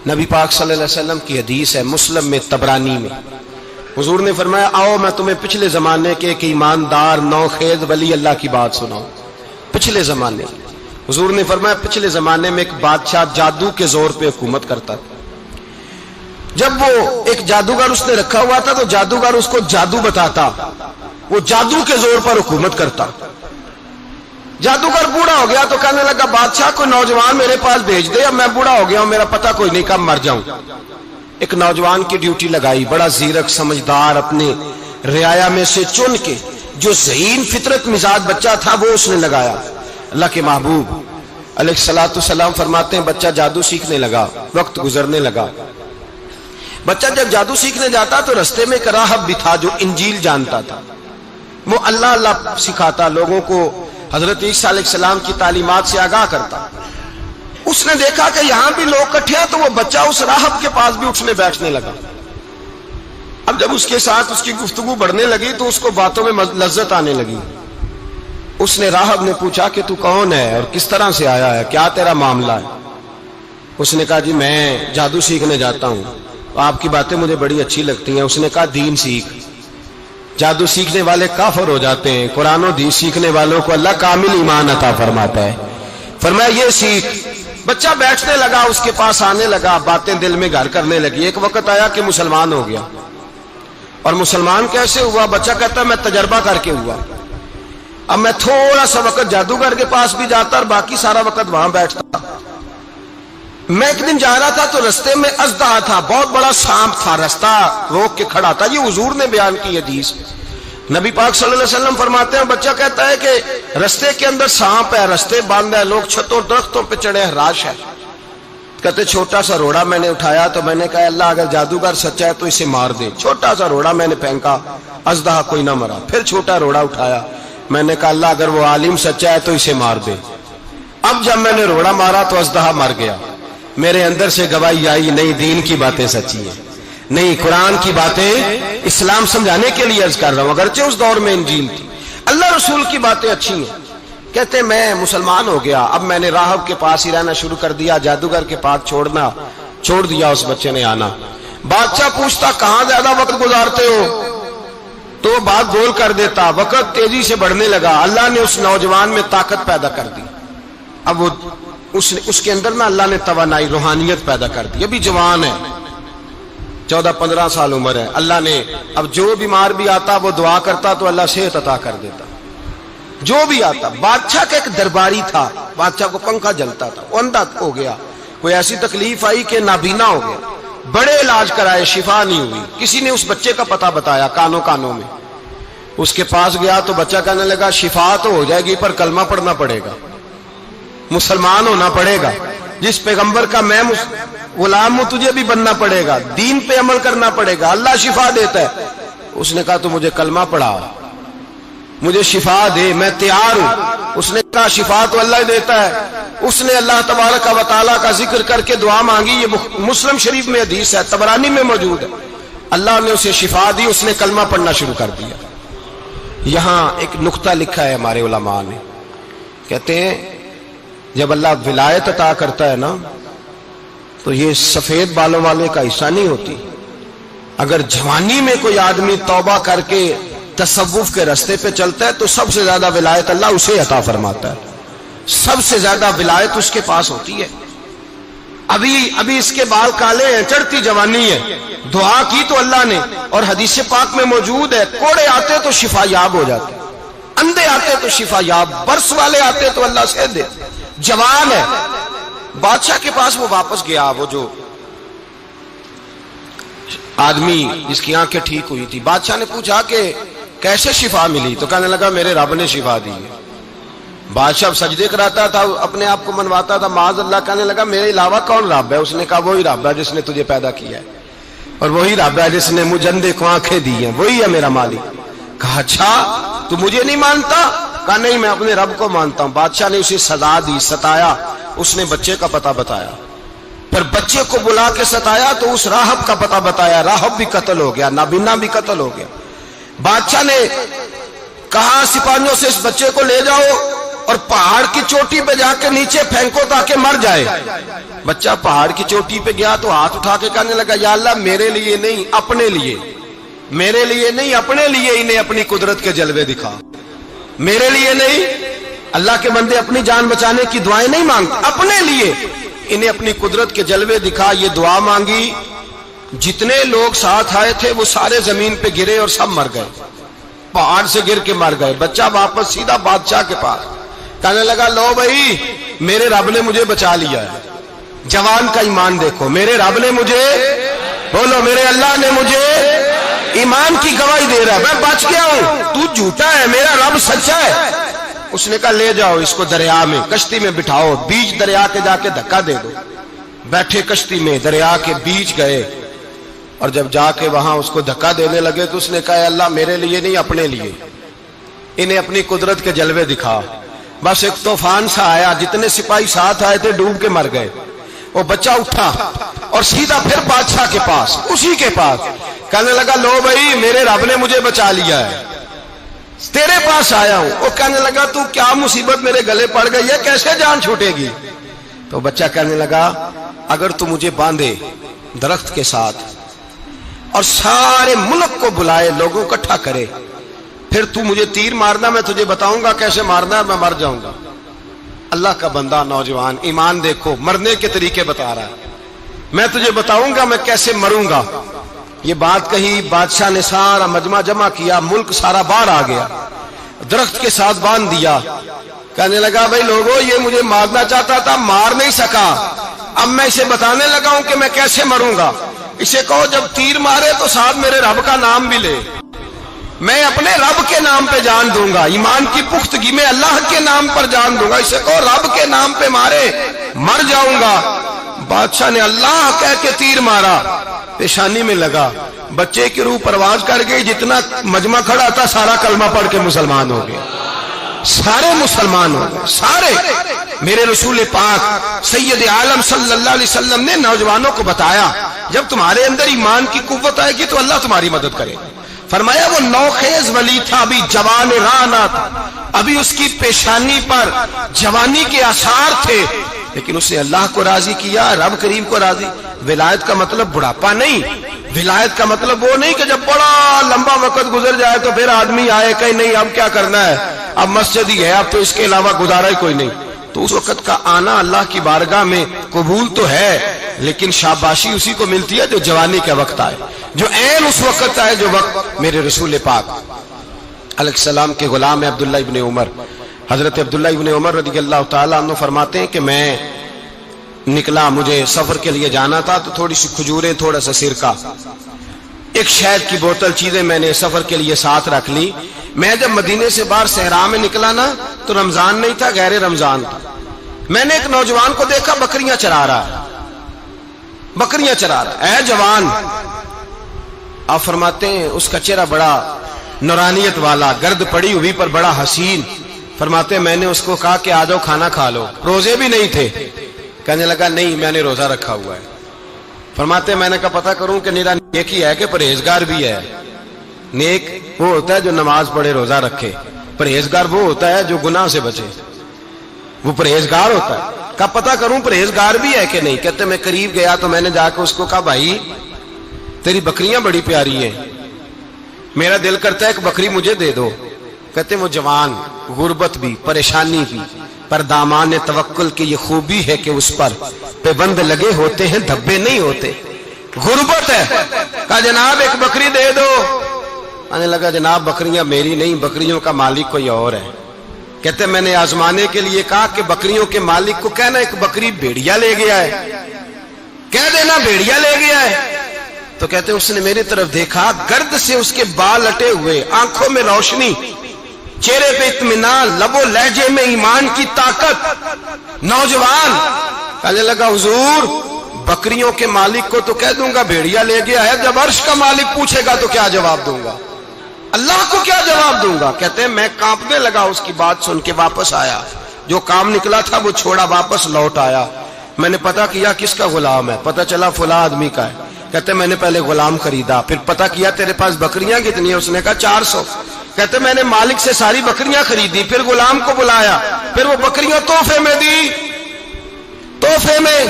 نبی پاک صلی اللہ علیہ وسلم کی حدیث ہے مسلم میں طبرانی میں، حضور نے فرمایا آؤ میں تمہیں پچھلے زمانے کے ایک ایماندار نوخیز ولی اللہ کی بات سناؤں۔ پچھلے زمانے حضور نے فرمایا پچھلے زمانے میں ایک بادشاہ جادو کے زور پہ حکومت کرتا تھا۔ جب وہ ایک جادوگر اس نے رکھا ہوا تھا تو جادوگر اس کو جادو بتاتا، وہ جادو کے زور پر حکومت کرتا۔ جادوگر بوڑھا ہو گیا تو کہنے لگا بادشاہ کوئی نوجوان میرے پاس بھیج دے، اب میں بوڑھا ہو گیا ہوں میرا پتہ کوئی نہیں کب مر جاؤں۔ ایک نوجوان کی ڈیوٹی لگائی، بڑا زیرک سمجھدار، اپنے رعایا میں سے چن کے جو ذہین فطرت مزاج بچہ تھا وہ اس نے لگایا۔ اللہ کے محبوب علیہ الصلوۃ والسلام فرماتے ہیں بچہ جادو سیکھنے لگا، وقت گزرنے لگا۔ بچہ جب جادو سیکھنے جاتا تو رستے میں ایک راہب بھی تھا جو انجیل جانتا تھا، وہ اللہ اللہ سکھاتا، لوگوں کو حضرت عیسیٰ علیہ السلام کی تعلیمات سے آگاہ کرتا۔ اس نے دیکھا کہ یہاں بھی لوگ اکٹھے ہیں تو وہ بچہ اس راہب کے پاس بھی اٹھنے بیٹھنے لگا۔ اب جب اس کے ساتھ اس کی گفتگو بڑھنے لگی تو اس کو باتوں میں لذت آنے لگی۔ اس نے راہب نے پوچھا کہ تو کون ہے اور کس طرح سے آیا ہے، کیا تیرا معاملہ ہے؟ اس نے کہا جی میں جادو سیکھنے جاتا ہوں، آپ کی باتیں مجھے بڑی اچھی لگتی ہیں۔ اس نے کہا دین سیکھ، جادو سیکھنے والے کافر ہو جاتے ہیں، قرآن و حدیث سیکھنے والوں کو اللہ کامل ایمان عطا فرماتا ہے۔ فرمایا یہ سیکھ۔ بچہ بیٹھنے لگا، اس کے پاس آنے لگا، باتیں دل میں گھر کرنے لگی۔ ایک وقت آیا کہ مسلمان ہو گیا، اور مسلمان کیسے ہوا؟ بچہ کہتا ہے میں تجربہ کر کے ہوا۔ اب میں تھوڑا سا وقت جادوگر کے پاس بھی جاتا اور باقی سارا وقت وہاں بیٹھتا۔ میں ایک دن جا رہا تھا تو رستے میں اژدہا تھا، بہت بڑا سانپ تھا، رستہ روک کے کھڑا تھا۔ یہ حضور نے بیان کی حدیث۔ نبی پاک صلی اللہ علیہ وسلم فرماتے ہیں بچہ کہتا ہے کہ رستے کے اندر سانپ ہے، رستے بند ہے، لوگ چھتوں درختوں پہ چڑھے ہیں، ہراش ہے۔ کہتے چھوٹا سا روڑا میں نے اٹھایا تو میں نے کہا اللہ اگر جادوگر سچا ہے تو اسے مار دے۔ چھوٹا سا روڑا میں نے پھینکا، اژدہا کوئی نہ مرا۔ پھر چھوٹا روڑا اٹھایا، میں نے کہا اللہ اگر وہ عالم سچا ہے تو اسے مار دے۔ اب جب میں نے روڑا مارا تو اژدہا مر گیا۔ میرے اندر سے گواہی آئی نہیں دین کی باتیں سچی ہیں، نہیں قرآن کی باتیں اسلام سمجھانے کے لیے عرض کر رہا ہوں، اگرچہ اس دور میں انجیل تھی، اللہ رسول کی باتیں اچھی ہیں۔ کہتے میں مسلمان ہو گیا، اب میں نے راہب کے پاس ہی رہنا شروع کر دیا، جادوگر کے پاس چھوڑ دیا اس بچے نے آنا۔ بادشاہ پوچھتا کہاں زیادہ وقت گزارتے ہو تو وہ بات گول کر دیتا، وقت تیزی سے بڑھنے لگا۔ اللہ نے اس نوجوان میں طاقت پیدا کر دی، اب وہ اس کے اندر نا اللہ نے توانائی روحانیت پیدا کر دی، ابھی جوان ہے، 14-15 سال عمر ہے۔ اللہ نے اب جو بیمار بھی آتا وہ دعا کرتا تو اللہ صحت عطا کر دیتا، جو بھی آتا۔ بادشاہ کا ایک درباری تھا، بادشاہ کو پنکھا جلتا تھا، وہ اندھا ہو گیا، کوئی ایسی تکلیف آئی کہ نابینا ہو گیا، بڑے علاج کرائے شفا نہیں ہوئی۔ کسی نے اس بچے کا پتہ بتایا کانوں میں، اس کے پاس گیا تو بچہ کہنے لگا شفا تو ہو جائے گی پر کلمہ پڑھنا پڑے گا، مسلمان ہونا پڑے گا، جس پیغمبر کا میں غلام ہوں تجھے بھی بننا پڑے گا، دین پہ عمل کرنا پڑے گا، اللہ شفا دیتا ہے۔ اس نے کہا تو مجھے کلمہ پڑھا، مجھے شفا دے، میں تیار ہوں۔ اس نے کہا شفا تو اللہ دیتا ہے۔ اس نے اللہ تبارک و تعالیٰ کا ذکر کر کے دعا مانگی، یہ مسلم شریف میں حدیث ہے، طبرانی میں موجود ہے۔ اللہ نے اسے شفا دی، اس نے کلمہ پڑھنا شروع کر دیا۔ یہاں ایک نقطہ لکھا ہے ہمارے علماء نے، کہتے ہیں جب اللہ ولایت عطا کرتا ہے نا تو یہ سفید بالوں والے کا حصہ نہیں ہوتی۔ اگر جوانی میں کوئی آدمی توبہ کر کے تصوف کے رستے پہ چلتا ہے تو سب سے زیادہ ولایت اللہ اسے عطا فرماتا ہے، سب سے زیادہ ولایت اس کے پاس ہوتی ہے۔ ابھی اس کے بال کالے ہیں، چڑھتی جوانی ہے، دعا کی تو اللہ نے، اور حدیث پاک میں موجود ہے کوڑے آتے تو شفا یاب ہو جاتے، اندھے آتے تو شفا یاب، برس والے آتے تو اللہ سے دے، جوان ہے۔ بادشاہ کے پاس وہ واپس گیا، وہ جو آدمی جس کی آنکھیں ٹھیک ہوئی تھی۔ بادشاہ نے پوچھا کہ کیسے شفا ملی؟ تو کہنے لگا میرے رب نے شفا دی ہے۔ بادشاہ سجدے کراتا تھا، اپنے آپ کو منواتا تھا معاذ اللہ، کہنے لگا میرے علاوہ کون رب ہے؟ اس نے کہا وہی رب ہے جس نے تجھے پیدا کیا ہے، اور وہی رب ہے جس نے مجھے اندھے کو آنکھیں دی ہیں، وہی ہے میرا مالک۔ کہا اچھا تو مجھے نہیں مانتا؟ کہا نہیں میں اپنے رب کو مانتا ہوں۔ بادشاہ نے اسے سزا دی، ستایا، اس نے بچے کا پتہ بتایا، پھر بچے کو بلا کے ستایا تو اس راہب کا پتہ بتایا، راہب بھی قتل ہو گیا، نابینا بھی قتل ہو گیا۔ بادشاہ نے کہا سپاہیوں سے اس بچے کو لے جاؤ اور پہاڑ کی چوٹی پہ جا کے نیچے پھینکو تاکہ مر جائے. بچہ پہاڑ کی چوٹی پہ گیا تو ہاتھ اٹھا کے کہنے لگا یا اللہ میرے لیے نہیں اپنے لیے، میرے لیے نہیں اپنے لیے انہیں اپنی قدرت کے جلوے دکھا. میرے لیے نہیں، اللہ کے بندے اپنی جان بچانے کی دعائیں نہیں مانگتے، اپنے لیے انہیں اپنی قدرت کے جلوے دکھا. یہ دعا مانگی، جتنے لوگ ساتھ آئے تھے وہ سارے زمین پہ گرے اور سب مر گئے، پہاڑ سے گر کے مر گئے. بچہ واپس سیدھا بادشاہ کے پاس کہنے لگا لو بھائی میرے رب نے مجھے بچا لیا ہے. جوان کا ایمان دیکھو، میرے رب نے مجھے، بولو میرے اللہ نے مجھے ایمان کی گواہی دے رہا ہے، میں بچ گیا ہوں، تو جھوٹا ہے، میرا رب سچا ہے. اس نے کہا لے جاؤ اس کو دریا میں، کشتی میں بٹھاؤ، بیچ دریا کے جا کے دھکا دے دو. بیٹھے کشتی میں، دریا کے بیچ گئے، اور جب جا کے وہاں اس کو دھکا دینے لگے تو اس نے کہا اللہ میرے لیے نہیں اپنے لیے انہیں اپنی قدرت کے جلوے دکھا. بس ایک طوفان سا آیا، جتنے سپاہی ساتھ آئے تھے ڈوب کے مر گئے. وہ بچہ اٹھا اور سیدھا پھر بادشاہ کے پاس، اسی کے پاس کہنے لگا لو بھائی میرے رب نے مجھے بچا لیا ہے، تیرے پاس آیا ہوں. وہ کہنے لگا تو کیا مصیبت میرے گلے پڑ گئی ہے، کیسے جان چھوٹے گی؟ تو بچہ کہنے لگا اگر تو مجھے باندھے درخت کے ساتھ اور سارے ملک کو بلائے، لوگوں کو اکٹھا کرے، پھر تو مجھے تیر مارنا، میں تجھے بتاؤں گا کیسے مارنا ہے، میں مر جاؤں گا. اللہ کا بندہ نوجوان ایمان دیکھو، مرنے کے طریقے بتا رہا ہے، میں تجھے بتاؤں گا میں کیسے مروں گا. یہ بات کہی، بادشاہ نے سارا مجمع جمع کیا، ملک سارا باہر آ گیا، درخت کے ساتھ باندھ دیا. کہنے لگا بھائی لوگوں یہ مجھے مارنا چاہتا تھا، مار نہیں سکا، اب میں اسے بتانے لگا ہوں کہ میں کیسے مروں گا. اسے کہو جب تیر مارے تو ساتھ میرے رب کا نام بھی لے، میں اپنے رب کے نام پہ جان دوں گا، ایمان کی پختگی میں اللہ کے نام پر جان دوں گا. اسے کہو رب کے نام پہ مارے، مر جاؤں گا. بادشاہ نے اللہ کہہ کے تیر مارا، پیشانی میں لگا، بچے کی روح پرواز کر گئی. جتنا مجمع کھڑا تھا سارا کلمہ پڑھ کے مسلمان ہو گیا، سارے مسلمان ہو گئے سارے. میرے رسول پاک سید عالم صلی اللہ علیہ وسلم نے نوجوانوں کو بتایا جب تمہارے اندر ایمان کی قوت آئے گی تو اللہ تمہاری مدد کرے گا. فرمایا وہ نوخیز ولی تھا، ابھی جوان رانا تھا، ابھی اس کی پیشانی پر جوانی کے آثار تھے، لیکن اس نے اللہ کو راضی کیا، رب کریم کو راضی. ولایت کا مطلب بڑھاپا نہیں، ولایت کا مطلب وہ نہیں کہ جب بڑا لمبا وقت گزر جائے تو پھر آدمی آئے کہ نہیں اب کیا کرنا ہے، اب مسجد ہی ہے، اب تو اس کے علاوہ گزارا ہی کوئی نہیں. تو اس وقت کا آنا اللہ کی بارگاہ میں قبول تو ہے، لیکن شاباشی اسی کو ملتی ہے جو جوانی کا وقت آئے، جو عین اس وقت آئے جو وقت میرے رسول پاک علیہ السلام کے غلام عبداللہ ابن عمر، حضرت عبداللہ ابن عمر رضی اللہ تعالیٰ عنہ فرماتے ہیں کہ میں نکلا، مجھے سفر کے لیے جانا تھا، تو تھوڑی سی کھجوریں، تھوڑا سا سرکہ، ایک شہد کی بوتل، چیزیں میں نے سفر کے لیے ساتھ رکھ لی. میں جب مدینے سے باہر صحرا میں نکلا نا تو رمضان نہیں تھا، غیر رمضان تھا. میں نے ایک نوجوان کو دیکھا بکریاں چرا رہا ہے، بکریاں چرا رہا ہے. اے جوان، آپ فرماتے ہیں اس کا چہرہ بڑا نورانیت والا، گرد پڑی ہوئی پر بڑا حسین. فرماتے ہیں میں نے اس کو کہا کہ آ جاؤ کھانا کھا لو، روزے بھی نہیں تھے. کہنے لگا نہیں میں نے روزہ رکھا ہوا ہے. فرماتے ہیں میں نے کہا پتہ کروں کہ نیرا نیک ہی ہے کہ پرہیزگار بھی ہے. نیک وہ ہوتا ہے جو نماز پڑھے روزہ رکھے، پرہیزگار وہ ہوتا ہے جو گناہ سے بچے، وہ پرہیزگار ہوتا ہے. کہا پتہ کروں پرہیزگار بھی ہے کہ نہیں. کہتے میں قریب گیا تو میں نے جا کے اس کو کہا بھائی تیری بکریاں بڑی پیاری ہیں، میرا دل کرتا ہے ایک بکری مجھے دے دو. کہتے وہ جوان، غربت بھی، پریشانی بھی، پر دامان توکل کی یہ خوبی ہے کہ اس پر پابند لگے ہوتے ہیں، دھبے نہیں ہوتے. غربت ہے. کہا جناب ایک بکری دے دو. آنے لگا جناب بکریاں میری نہیں، بکریوں کا مالک کوئی اور ہے. کہتے میں نے آزمانے کے لیے کہا کہ بکریوں کے مالک کو کہنا ایک بکری بھیڑیا لے گیا ہے، کہہ دینا بھیڑیا لے گیا ہے. تو کہتے اس نے میری طرف دیکھا، گرد سے اس کے بال اٹے ہوئے، آنکھوں میں روشنی، چہرے پہ اطمینان، لب و لہجے میں ایمان کی طاقت. نوجوان کہنے لگا حضور بکریوں کے مالک کو تو کہہ دوں گا بھیڑیا لے گیا ہے، جب عرش کا مالک پوچھے گا تو کیا جواب دوں گا، اللہ کو کیا جواب دوں گا. کہتے ہیں میں کانپنے لگا اس کی بات سن کے. واپس آیا، جو کام نکلا تھا وہ چھوڑا، واپس لوٹ آیا. میں نے پتا کیا کس کا غلام ہے، پتا چلا فلاں آدمی کا ہے. کہتے میں نے پہلے غلام خریدا، پھر پتا کیا تیرے پاس بکریاں کتنی ہیں، اس نے کہا 400. کہتے میں نے مالک سے ساری بکریاں خریدی، پھر غلام کو بلایا، پھر وہ بکریاں تحفے میں دی، تحفے میں۔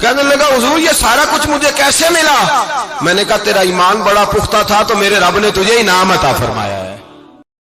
کہنے لگا حضور یہ سارا کچھ مجھے کیسے ملا؟ میں نے کہا تیرا ایمان بڑا پختہ تھا تو میرے رب نے تجھے انعام عطا فرمایا ہے۔